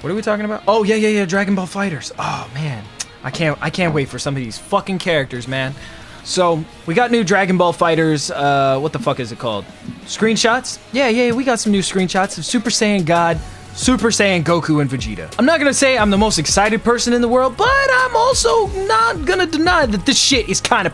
What are we talking about? Oh yeah, Dragon Ball FighterZ. Oh man, I can't wait for some of these fucking characters, man. So we got new Dragon Ball FighterZ. What the fuck is it called? Screenshots? Yeah, we got some new screenshots of Super Saiyan God, Super Saiyan Goku, and Vegeta. I'm not gonna say I'm the most excited person in the world, but I'm also not gonna deny that this shit is kind of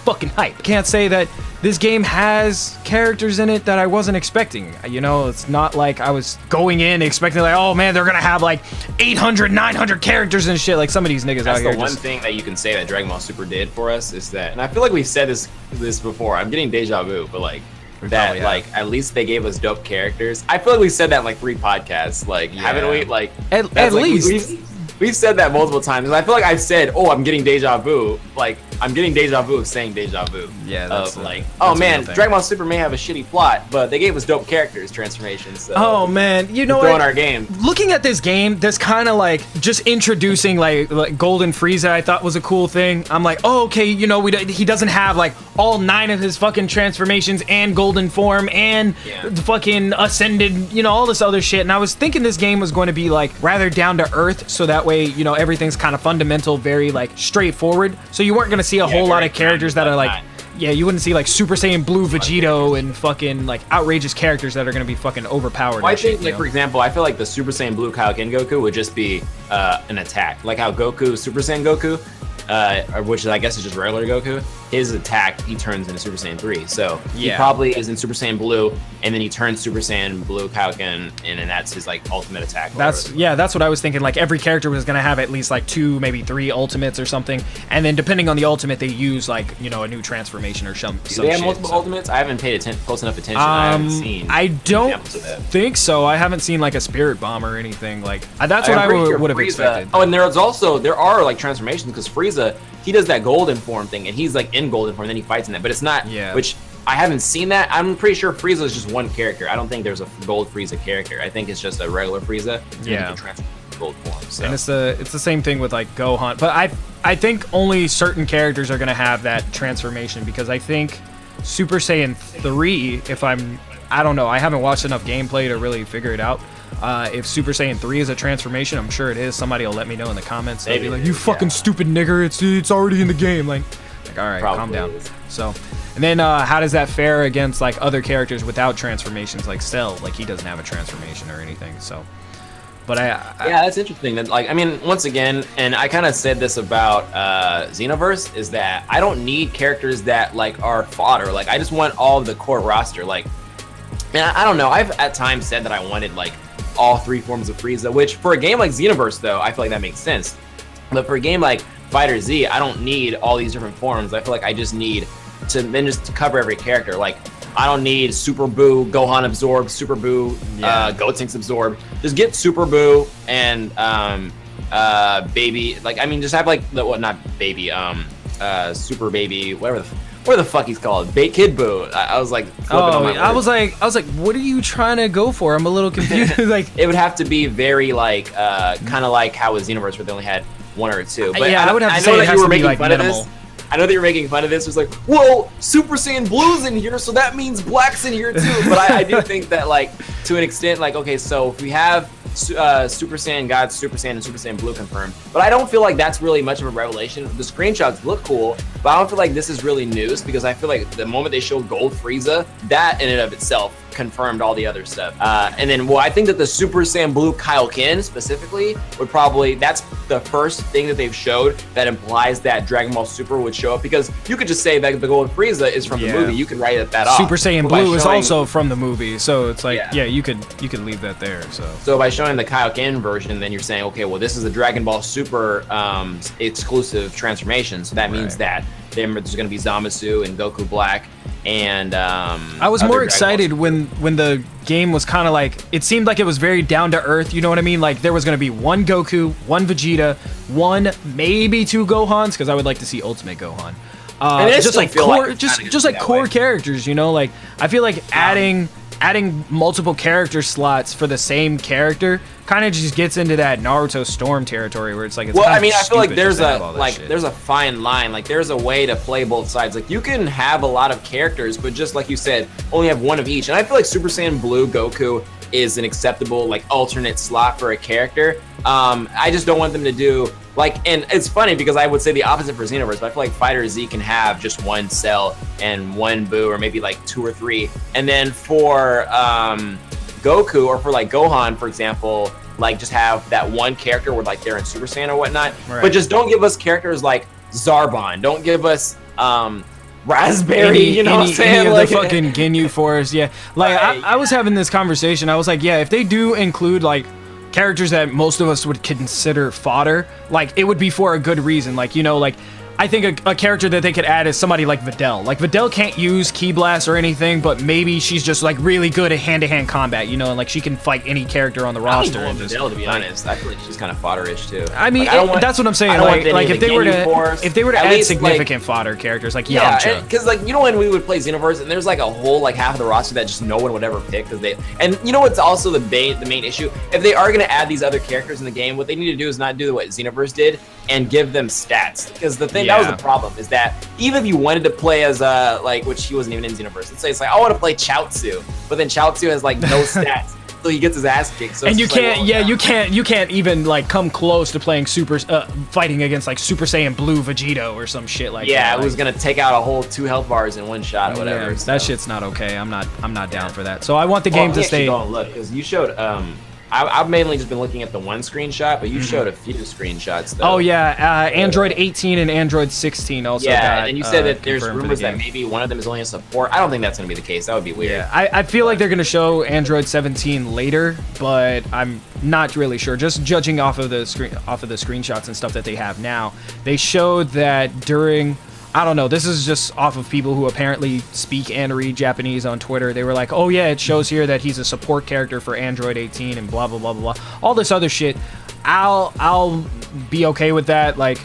fucking hype. Can't say that this game has characters in it that I wasn't expecting. You know, it's not like I was going in expecting like, oh man, they're gonna have like 800, 900 characters and shit like some of these niggas out here. That's the one thing that you can say that Dragon Ball Super did for us is that, and I feel like we've said this before. I'm getting deja vu, but like that, like at least they gave us dope characters. I feel like we said that in like 3 podcasts. Like, haven't we? Like at least. We've said that multiple times. I feel like I've said, "Oh, I'm getting deja vu." Like I'm getting deja vu of saying deja vu. Yeah, that's like, oh man, Dragon Ball Super may have a shitty plot, but they gave us dope characters transformations. So oh man, you know what? In our game. Looking at this game, that's kind of like just introducing like Golden Frieza. I thought was a cool thing. I'm like, oh okay, you know, he doesn't have like all 9 of his fucking transformations and golden form and the fucking ascended, you know, all this other shit. And I was thinking this game was going to be like rather down to earth, so that way, you know, everything's kind of fundamental, very like straightforward. So you weren't gonna see a whole lot of characters that are like, you wouldn't see like Super Saiyan Blue Vegito and fucking like outrageous characters that are gonna be fucking overpowered. Well, I think, like, for example, I feel like the Super Saiyan Blue Kaioken Goku would just be an attack, like how Goku, Super Saiyan Goku, which I guess is just regular Goku. His attack, he turns into Super Saiyan 3. So he probably is in Super Saiyan Blue, and then he turns Super Saiyan Blue Kaioken, and that's his like ultimate attack. That's what I was thinking. Like every character was gonna have at least like 2, maybe 3 ultimates or something, and then depending on the ultimate, they use like, you know, a new transformation or some. Do they have multiple ultimates? I haven't paid close enough attention. I haven't seen. I don't think so. I haven't seen like a Spirit Bomb or anything. Like that's what I would have expected. Oh, and there are like transformations because Frieza, he does that golden form thing, and he's like in golden form, and then he fights in that. But it's not, which I haven't seen that. I'm pretty sure Frieza is just one character. I don't think there's a gold Frieza character. I think it's just a regular Frieza. And he can transform to gold form. So. And it's the same thing with like Gohan. But I think only certain characters are gonna have that transformation, because I think Super Saiyan 3, I don't know, I haven't watched enough gameplay to really figure it out. If Super Saiyan 3 is a transformation, I'm sure it is. Somebody will let me know in the comments. They'll be like, you fucking stupid nigger, it's already in the game. Like all right, calm down. So, and then how does that fare against like other characters without transformations, like Cell? Like he doesn't have a transformation or anything. So, but yeah, that's interesting. That, like, I mean, once again, and I kind of said this about Xenoverse, is that I don't need characters that like are fodder. Like I just want all of the core roster. Like, man, I don't know. I've at times said that I wanted like all 3 forms of Frieza, which for a game like Xenoverse, though, I feel like that makes sense. But for a game like FighterZ, I don't need all these different forms. I feel like I just need to then just cover every character. Like I don't need Super Boo, Gohan absorb, Super Boo, Gotenks absorb. Just get Super Boo and Baby. Like I mean, just have like not Baby, Super Baby, whatever the fuck he's called, Kid Boo. I was like, I was like, what are you trying to go for? I'm a little confused. Like it would have to be very like kind of like how with Xenoverse, where they only had 1 or 2. But I would have to say it has to be like minimal. I know that you're making fun of this. It's like, whoa, Super Saiyan Blue's in here, so that means Black's in here too. But I do think that, like, to an extent, like, okay, so if we have Super Saiyan God, Super Saiyan, and Super Saiyan Blue confirmed, but I don't feel like that's really much of a revelation. The screenshots look cool, but I don't feel like this is really news, because I feel like the moment they showed Gold Frieza, that in and of itself confirmed all the other stuff. And then, well, I think that the Super Saiyan Blue Kaioken specifically would probably, that's the first thing that they've showed that implies that Dragon Ball Super would show up, because you could just say that the Gold Frieza is from the movie. You can write that off. Super Saiyan Blue is also from the movie, so it's like, you could leave that there. So by showing the Kaioken version, then you're saying, okay, well, this is a Dragon Ball Super exclusive transformation, so that means that there's going to be Zamasu and Goku Black. And I was more excited when the game was kind of like, it seemed like it was very down to earth, you know what I mean? Like there was going to be 1 Goku, 1 Vegeta, 1 maybe 2 Gohans, because I would like to see Ultimate Gohan. Just like core, just like core characters, you know? Like I feel like adding multiple character slots for the same character kind of just gets into that Naruto Storm territory, where it's like, it's I mean, I feel like there's a fine line. Like there's a way to play both sides. Like you can have a lot of characters, but just like you said, only have 1 of each. And I feel like Super Saiyan Blue Goku is an acceptable like alternate slot for a character. I just don't want them to do like, and it's funny because I would say the opposite for Xenoverse, but I feel like FighterZ can have just one Cell and one Boo, or maybe like 2 or 3. And then for Goku, or for like Gohan, for example, like just have that one character where like they're in Super Saiyan or whatnot. Right. But just don't give us characters like Zarbon. Don't give us Raspberry, you know what I'm saying? Any like of the fucking Ginyu Force, yeah. Like I was having this conversation. I was like, yeah, if they do include like characters that most of us would consider fodder, like it would be for a good reason. Like, you know, like I think a character that they could add is somebody like Videl. Like Videl can't use Ki Blast or anything, but maybe she's just like really good at hand-to-hand combat, you know, and like she can fight any character on the roster. I don't even Videl, to be honest. I feel like she's kind of fodderish too. I mean, like, that's what I'm saying. Like if they were to add significant fodder characters like Yamcha, because like, you know, when we would play Xenoverse and there's like a whole like half of the roster that just no one would ever pick because they, and you know what's also the main issue, if they are going to add these other characters in the game, what they need to do is not do what Xenoverse did and give them stats, because the thing that was the problem is that even if you wanted to play as like, which he wasn't even in Xenoverse, let's say it's like I want to play Chaozu, but then Chaozu has like no stats, so he gets his ass kicked. So and you can't, like, you can't even like come close to playing fighting against like Super Saiyan Blue Vegeta or some shit like that. Yeah, it was gonna take out a whole 2 health bars in one shot or whatever. Yeah, so. That shit's not okay. I'm not down for that. So I want the game to stay. Look, because you showed I've mainly just been looking at the one screenshot, but you showed a few screenshots though. Oh yeah, Android 18 and Android 16 also got, and you said that there's rumors that maybe one of them is only a support. I don't think that's going to be the case. That would be weird. Yeah, I feel like they're going to show Android 17 later, but I'm not really sure. Just judging off of the screenshots and stuff that they have now, they showed that during, I don't know, this is just off of people who apparently speak and read Japanese on Twitter. They were like, oh yeah, it shows here that he's a support character for Android 18 and blah, blah, blah, blah, blah. All this other shit. I'll be okay with that, like,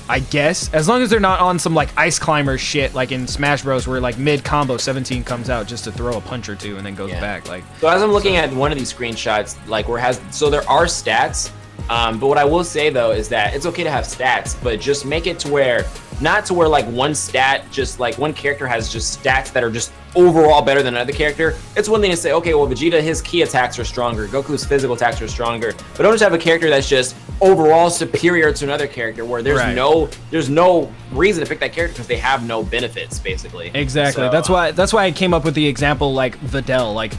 I guess. As long as they're not on some, like, Ice Climber shit, like in Smash Bros, where, like, mid-combo 17 comes out just to throw a punch or two and then goes back. Like, so as I'm looking at one of these screenshots, like, where so there are stats, but what I will say, though, is that it's okay to have stats, but just make it to where, not to where like one stat, just like one character has just stats that are just overall better than another character. It's one thing to say, okay, well, Vegeta, his ki attacks are stronger, Goku's physical attacks are stronger, but don't just have a character that's just overall superior to another character where there's no reason to pick that character because they have no benefits, basically. Exactly. So, that's why I came up with the example like Videl. Like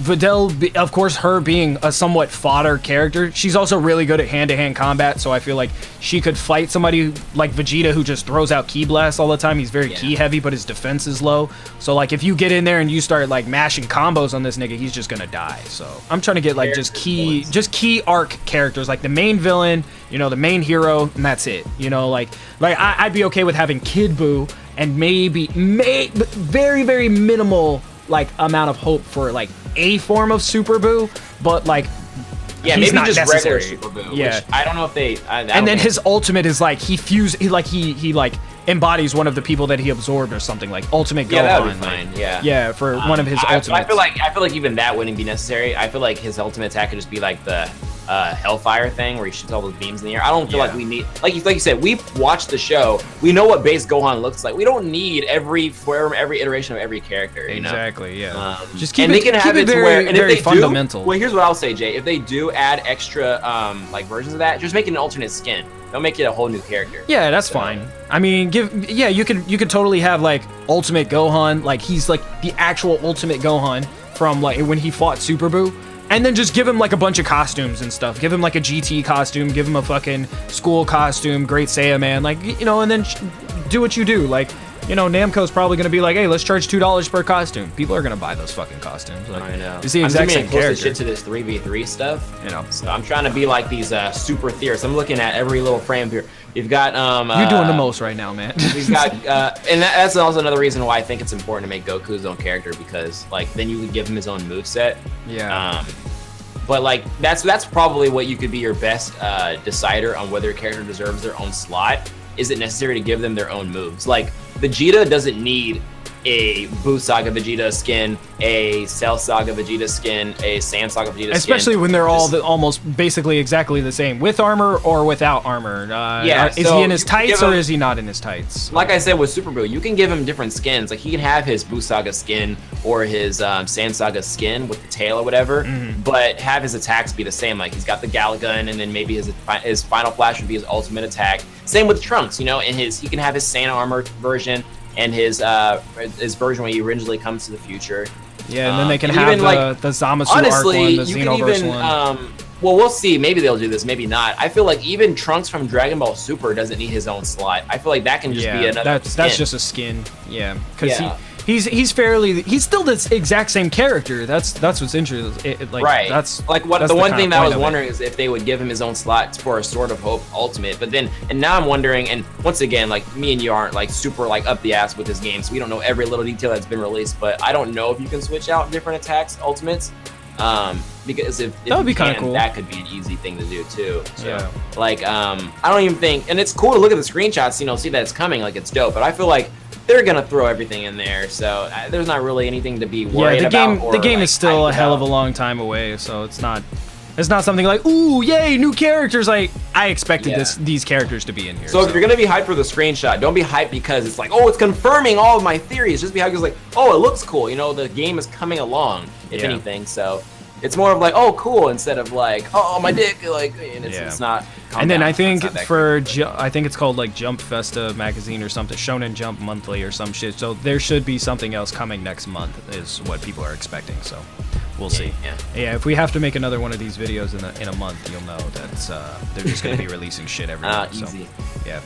Videl, of course, her being a somewhat fodder character, she's also really good at hand-to-hand combat, so I feel like she could fight somebody like Vegeta who just throws out Ki Blast all the time. He's very Ki heavy, but his defense is low. So like if you get in there and you start like mashing combos on this nigga, he's just gonna die. So I'm trying to get like just key arc characters, like the main villain, you know, the main hero, and that's it. You know, like I'd be okay with having Kid Buu and maybe very, very minimal like amount of hope for like a form of Super Buu, but like maybe not just necessary. Regular Super Buu. Yeah, which I don't know if they. And then his ultimate is like he embodies one of the people that he absorbed or something, like Ultimate Gohan. Yeah, that would be fine. Yeah, for one of his ultimates. I feel like even that wouldn't be necessary. I feel like his ultimate attack could just be like the Hellfire thing where he shoots all those beams in the air. I don't feel like we need, like you said, we've watched the show. We know what base Gohan looks like. We don't need every iteration of every character. You know? Exactly. Yeah. Just keep it very fundamental. Well, here's what I'll say, Jay. If they do add extra like versions of that, just make it an alternate skin. Don't make it a whole new character. Yeah, that's fine. I mean, you could totally have like Ultimate Gohan, like he's like the actual Ultimate Gohan from like when he fought Super Buu. And then just give him like a bunch of costumes and stuff. Give him like a GT costume, give him a fucking school costume, Great Saiyan Man, like, you know, and then do what you do. Like, you know, Namco's probably gonna be like, hey, let's charge $2 per costume. People are gonna buy those fucking costumes. Like, I know. It's the exact same character. Shit to this 3v3 stuff. You know. So I'm trying to be like these super theorists. I'm looking at every little frame here. You've got you're doing the most right now, man. We've got and that's also another reason why I think it's important to make Goku his own character, because like then you would give him his own moveset. Yeah. But like that's probably what you could be your best decider on whether a character deserves their own slot. Is it necessary to give them their own moves? Like Vegeta doesn't need a Buu Saga Vegeta skin, a Cell Saga Vegeta skin, a Saiyan Saga Vegeta skin. Especially when they're all almost basically exactly the same, with armor or without armor. Is he in his tights or is he not in his tights? Like I said with Super Buu, you can give him different skins. Like he can have his Buu Saga skin or his Saiyan Saga skin with the tail or whatever, but have his attacks be the same. Like he's got the Gala Gun, and then maybe his Final Flash would be his ultimate attack. Same with Trunks, you know, and he can have his Saiyan armor version and his version when he originally comes to the future. Yeah, and then they can have the Zamasu arc one, the Xenoverse one. Well, we'll see. Maybe they'll do this, maybe not. I feel like even Trunks from Dragon Ball Super doesn't need his own slot. I feel like that can just be another skin. That's just a skin. Yeah, because he's still the exact same character. That's what's interesting. Right. That's like what that's the one thing that I was point wondering is if they would give him his own slot for a Sword of Hope Ultimate. But then, and now I'm wondering, and once again, like me and you aren't like super like up the ass with this game, so we don't know every little detail that's been released. But I don't know if you can switch out different attacks Ultimates. Because if that would be kind of cool. That could be an easy thing to do too. So, like, I don't even think, and it's cool to look at the screenshots, you know, see that it's coming, like it's dope. But I feel like they're gonna throw everything in there, so there's not really anything to be worried about. The game is still a hell of a long time away, so it's not something like, ooh, yay, new characters. Like I expected these characters to be in here. So if you're gonna be hyped for the screenshot, don't be hyped because it's like, oh, it's confirming all of my theories. Just be hyped because like, oh, it looks cool. You know, the game is coming along, if anything. So it's more of like, oh, cool, instead of like, oh, my dick, like, and it's not. And then I think I think it's called like Jump Festa magazine or something, Shonen Jump Monthly or some shit. So there should be something else coming next month, is what people are expecting. So we'll see. Yeah, if we have to make another one of these videos in a month, you'll know that they're just gonna be releasing shit every month. Easy. So, yeah.